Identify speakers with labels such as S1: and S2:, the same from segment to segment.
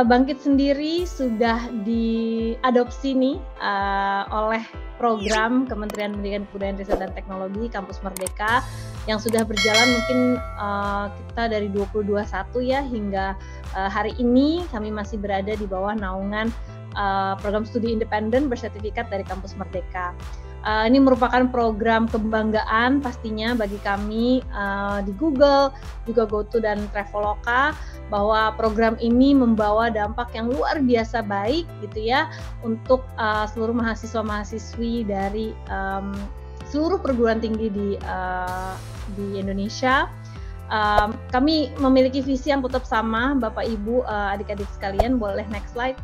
S1: Bangkit sendiri sudah diadopsi nih oleh program Kementerian Pendidikan Kebudayaan Riset dan Teknologi Kampus Merdeka yang sudah berjalan mungkin kita dari 2021 ya hingga hari ini kami masih berada di bawah naungan program studi independen bersertifikat dari Kampus Merdeka. Ini merupakan program kebanggaan pastinya bagi kami di Google, juga GoTo dan Traveloka, bahwa program ini membawa dampak yang luar biasa baik gitu ya untuk seluruh mahasiswa-mahasiswi dari seluruh perguruan tinggi di Indonesia. Kami memiliki visi yang tetap sama, Bapak Ibu, adik-adik sekalian, boleh next slide.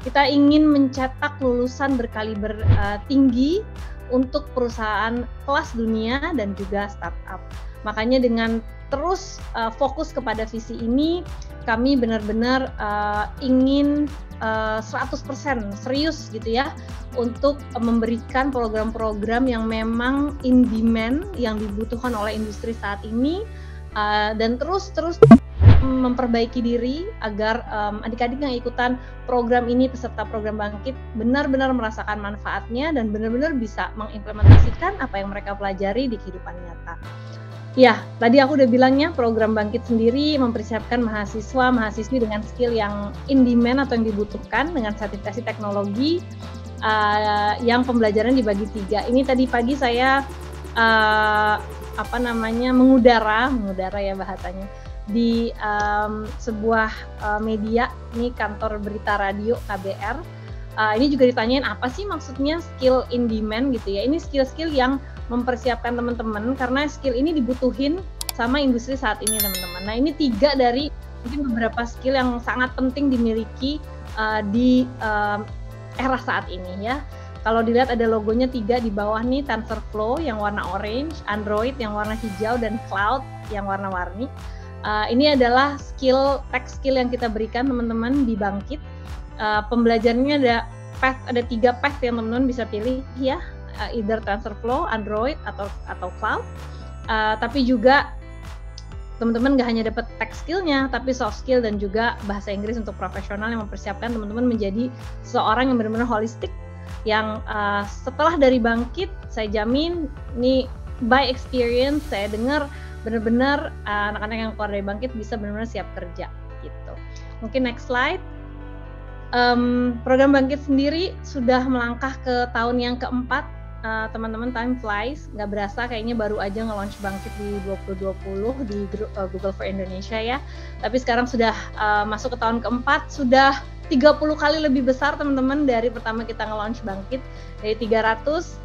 S1: Kita ingin mencetak lulusan berkaliber tinggi untuk perusahaan kelas dunia dan juga startup. Makanya dengan terus fokus kepada visi ini, kami benar-benar ingin 100% serius gitu ya untuk memberikan program-program yang memang in demand, yang dibutuhkan oleh industri saat ini, dan terus memperbaiki diri agar adik-adik yang ikutan program ini, peserta program Bangkit, benar-benar merasakan manfaatnya dan benar-benar bisa mengimplementasikan apa yang mereka pelajari di kehidupan nyata. Ya, tadi aku udah bilangnya program Bangkit sendiri mempersiapkan mahasiswa-mahasiswi dengan skill yang in demand atau yang dibutuhkan dengan sertifikasi teknologi yang pembelajaran dibagi 3. Ini tadi pagi saya mengudara ya bahasanya di sebuah media, ini kantor berita radio KBR. Ini juga ditanyain apa sih maksudnya skill in demand gitu ya. Ini skill-skill yang mempersiapkan teman-teman karena skill ini dibutuhin sama industri saat ini teman-teman. Nah, ini 3 dari mungkin beberapa skill yang sangat penting dimiliki di era saat ini ya. Kalau dilihat ada logonya 3 di bawah nih, TensorFlow yang warna orange, Android yang warna hijau, dan Cloud yang warna-warni. Ini adalah tech skill yang kita berikan teman-teman di Bangkit. Pembelajarannya ada 3 path yang teman-teman bisa pilih ya, either TensorFlow, Android atau Cloud. Tapi juga teman-teman nggak hanya dapat tech skillnya, tapi soft skill dan juga bahasa Inggris untuk profesional yang mempersiapkan teman-teman menjadi seorang yang benar-benar holistik. Yang setelah dari Bangkit, saya jamin ini by experience, saya dengar benar-benar anak-anak yang keluar dari Bangkit bisa benar-benar siap kerja gitu. Mungkin next slide. Program Bangkit sendiri sudah melangkah ke tahun yang keempat. Teman-teman, time flies, nggak berasa kayaknya baru aja nge-launch Bangkit di 2020 di Google for Indonesia ya. Tapi sekarang sudah masuk ke tahun keempat, sudah 30 kali lebih besar teman-teman dari pertama kita nge-launch Bangkit, dari 300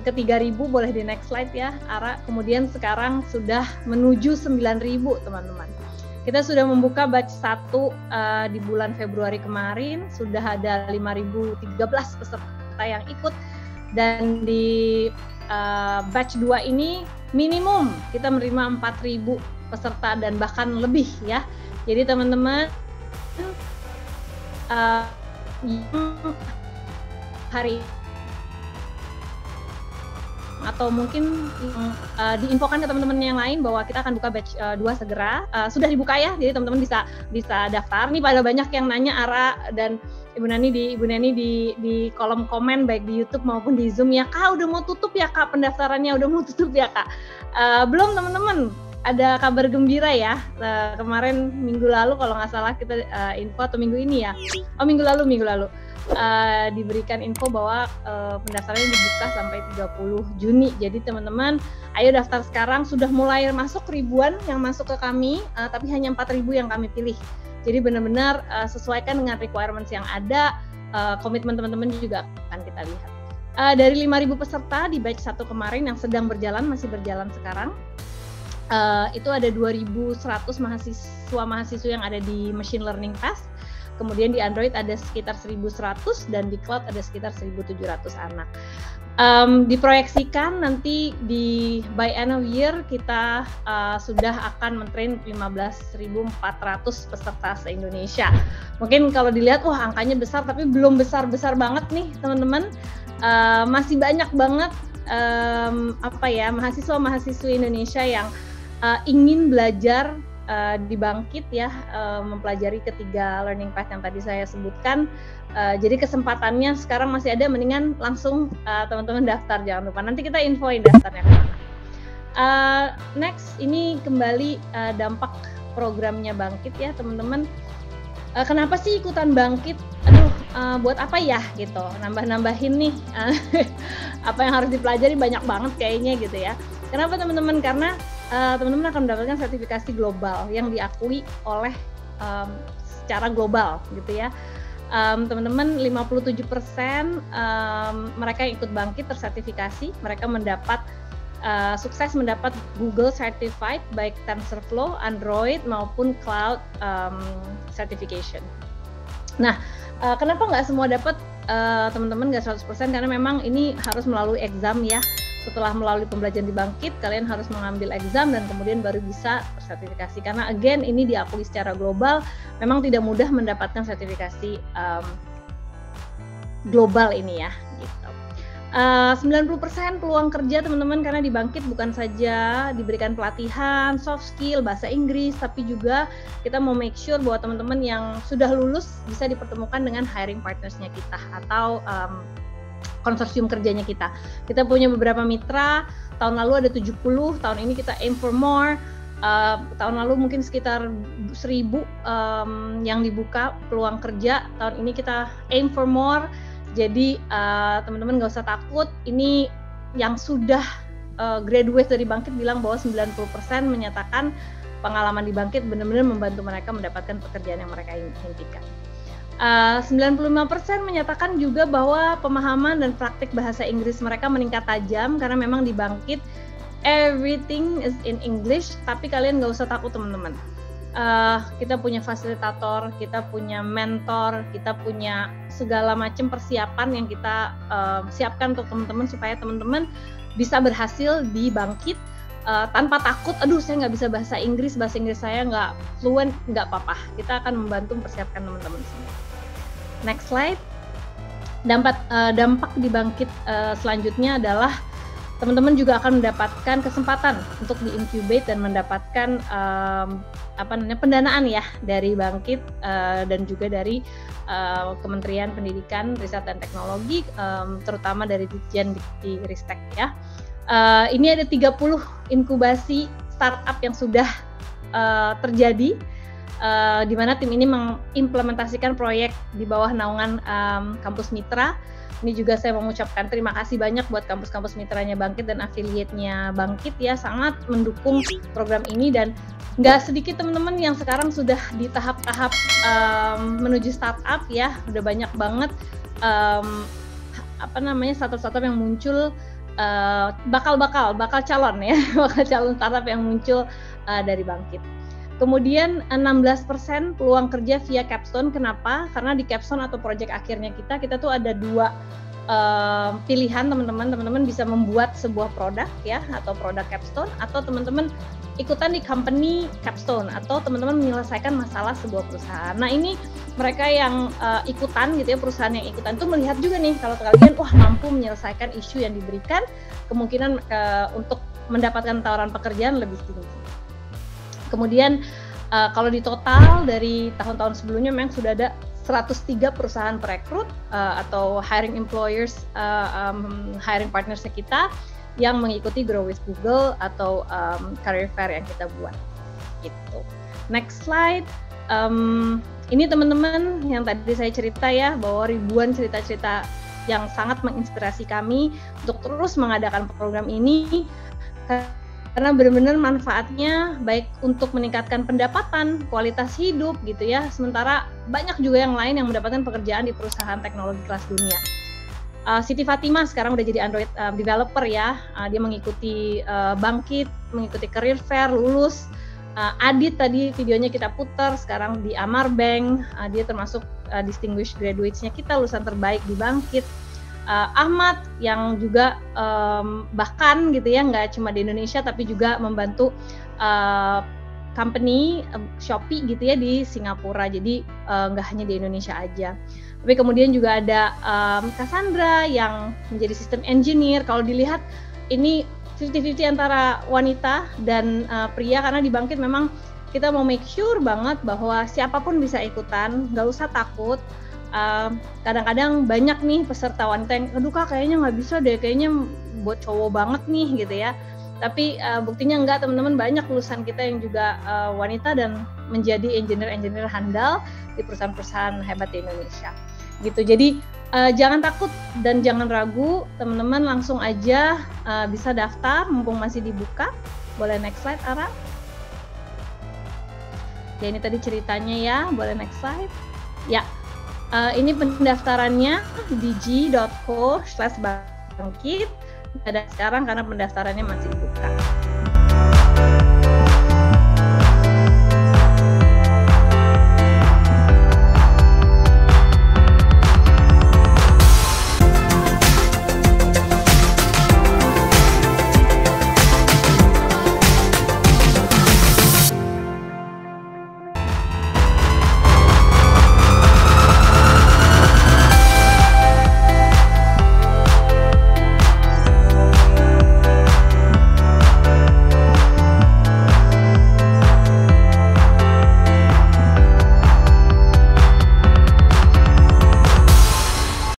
S1: ke 3.000, boleh di next slide ya Ara. Kemudian sekarang sudah menuju 9.000 teman-teman. Kita sudah membuka batch 1 di bulan Februari kemarin, sudah ada 5.013 peserta yang ikut, dan di batch 2 ini minimum kita menerima 4.000 peserta dan bahkan lebih ya. Jadi teman-teman hari atau mungkin diinfokan ke teman-teman yang lain bahwa kita akan buka batch 2 segera. Sudah dibuka ya, jadi teman-teman bisa daftar. Nih pada banyak yang nanya Ara dan Ibu Nani di kolom komen baik di YouTube maupun di Zoom ya, Kak udah mau tutup ya Kak pendaftarannya, udah mau tutup ya Kak. Belum teman-teman, ada kabar gembira ya. Kemarin minggu lalu kalau nggak salah kita info, atau minggu ini ya. Minggu lalu diberikan info bahwa pendaftarannya dibuka sampai 30 Juni. Jadi teman-teman, ayo daftar sekarang. Sudah mulai masuk ribuan yang masuk ke kami, tapi hanya 4.000 yang kami pilih. Jadi benar-benar sesuaikan dengan requirements yang ada. Komitmen teman-teman juga akan kita lihat. Dari 5.000 peserta di batch 1 kemarin yang sedang berjalan, masih berjalan sekarang, itu ada 2.100 mahasiswa yang ada di Machine Learning Path. Kemudian di Android ada sekitar 1.100 dan di Cloud ada sekitar 1.700 anak. Diproyeksikan nanti by end of year kita sudah akan mentrain 15.400 peserta se-Indonesia. Mungkin kalau dilihat, wah angkanya besar, tapi belum besar-besar banget nih teman-teman. Masih banyak banget mahasiswa-mahasiswi Indonesia yang ingin belajar di Bangkit ya, mempelajari ketiga learning path yang tadi saya sebutkan. Jadi kesempatannya sekarang masih ada, mendingan langsung teman-teman daftar, jangan lupa. Nanti kita infoin daftarnya kemana. Next, ini kembali dampak programnya Bangkit ya teman-teman. Kenapa sih ikutan Bangkit? Aduh, buat apa ya gitu? Nambah-nambahin nih apa yang harus dipelajari banyak banget kayaknya gitu ya. Kenapa teman-teman? Karena teman-teman akan mendapatkan sertifikasi global yang diakui oleh secara global gitu ya. Teman-teman 57% mereka yang ikut Bangkit tersertifikasi, mereka mendapat sukses mendapat Google Certified baik TensorFlow, Android maupun Cloud Certification. Nah, kenapa nggak semua dapat teman-teman, nggak 100%? Karena memang ini harus melalui exam ya. Setelah melalui pembelajaran di Bangkit, kalian harus mengambil exam dan kemudian baru bisa sertifikasi. Karena again ini diakui secara global, memang tidak mudah mendapatkan sertifikasi global ini ya. Gitu. 90% peluang kerja teman-teman, karena di Bangkit bukan saja diberikan pelatihan, soft skill, bahasa Inggris, tapi juga kita mau make sure bahwa teman-teman yang sudah lulus bisa dipertemukan dengan hiring partners-nya kita atau konsorsium kerjanya kita. Kita punya beberapa mitra, tahun lalu ada 70, tahun ini kita aim for more. Tahun lalu mungkin sekitar 1.000 yang dibuka peluang kerja, tahun ini kita aim for more. Jadi teman-teman nggak usah takut, ini yang sudah graduate dari Bangkit bilang bahwa 90% menyatakan pengalaman di Bangkit benar-benar membantu mereka mendapatkan pekerjaan yang mereka impikan. 95% menyatakan juga bahwa pemahaman dan praktik bahasa Inggris mereka meningkat tajam karena memang di Bangkit everything is in English, tapi kalian nggak usah takut teman-teman. Kita punya fasilitator, kita punya mentor, kita punya segala macam persiapan yang kita siapkan untuk teman-teman supaya teman-teman bisa berhasil di Bangkit tanpa takut, aduh saya nggak bisa bahasa Inggris saya nggak fluent, nggak apa-apa. Kita akan membantu mempersiapkan teman-teman semua. Next slide. Dampak di Bangkit selanjutnya adalah teman-teman juga akan mendapatkan kesempatan untuk di-incubate dan mendapatkan pendanaan ya dari Bangkit dan juga dari Kementerian Pendidikan, Riset dan Teknologi, terutama dari Ditjen Dikti-Ristek ya. Ini ada 30 inkubasi startup yang sudah terjadi, di mana tim ini mengimplementasikan proyek di bawah naungan kampus mitra. Ini juga saya mengucapkan terima kasih banyak buat kampus-kampus mitranya Bangkit dan afiliatnya Bangkit ya, sangat mendukung program ini, dan nggak sedikit teman-teman yang sekarang sudah di tahap-tahap menuju startup ya, udah banyak banget startup-startup yang muncul, bakal calon ya, bakal calon startup yang muncul dari Bangkit. Kemudian 16% peluang kerja via capstone. Kenapa? Karena di capstone atau proyek akhirnya kita tuh ada 2 pilihan teman-teman. Teman-teman bisa membuat sebuah produk ya, atau produk capstone, atau teman-teman ikutan di company capstone, atau teman-teman menyelesaikan masalah sebuah perusahaan. Nah ini mereka yang ikutan gitu ya, perusahaan yang ikutan tuh melihat juga nih kalau kalian mampu menyelesaikan isu yang diberikan, kemungkinan untuk mendapatkan tawaran pekerjaan lebih tinggi. Kemudian kalau di total dari tahun-tahun sebelumnya memang sudah ada 103 perusahaan perekrut atau hiring employers, hiring partners kita yang mengikuti Grow with Google atau career fair yang kita buat. Gitu. Next slide. Ini teman-teman yang tadi saya cerita ya, bahwa ribuan cerita-cerita yang sangat menginspirasi kami untuk terus mengadakan program ini. Karena benar-benar manfaatnya baik untuk meningkatkan pendapatan, kualitas hidup gitu ya. Sementara banyak juga yang lain yang mendapatkan pekerjaan di perusahaan teknologi kelas dunia. Siti Fatima sekarang udah jadi Android developer ya. Dia mengikuti Bangkit, mengikuti career fair, lulus. Adit tadi videonya kita putar, sekarang di Amar Bank. Dia termasuk distinguished graduates-nya kita, lulusan terbaik di Bangkit. Ahmad yang juga bahkan gitu ya, nggak cuma di Indonesia tapi juga membantu company Shopee gitu ya di Singapura, jadi nggak hanya di Indonesia aja. Tapi kemudian juga ada Cassandra yang menjadi sistem engineer. Kalau dilihat ini 50-50 antara wanita dan pria, karena di Bangkit memang kita mau make sure banget bahwa siapapun bisa ikutan, nggak usah takut. Kadang-kadang banyak nih peserta wanita yang, aduh Kak kayaknya nggak bisa deh, kayaknya buat cowok banget nih gitu ya. Tapi buktinya enggak, teman-teman, banyak lulusan kita yang juga wanita dan menjadi engineer-engineer handal di perusahaan-perusahaan hebat di Indonesia. Gitu. Jadi jangan takut dan jangan ragu, teman-teman, langsung aja bisa daftar mumpung masih dibuka. Boleh next slide, Ara? Ya, ini tadi ceritanya ya, boleh next slide. Ya, ini pendaftarannya di g.co/bangkit. Ada sekarang karena pendaftarannya masih dibuka.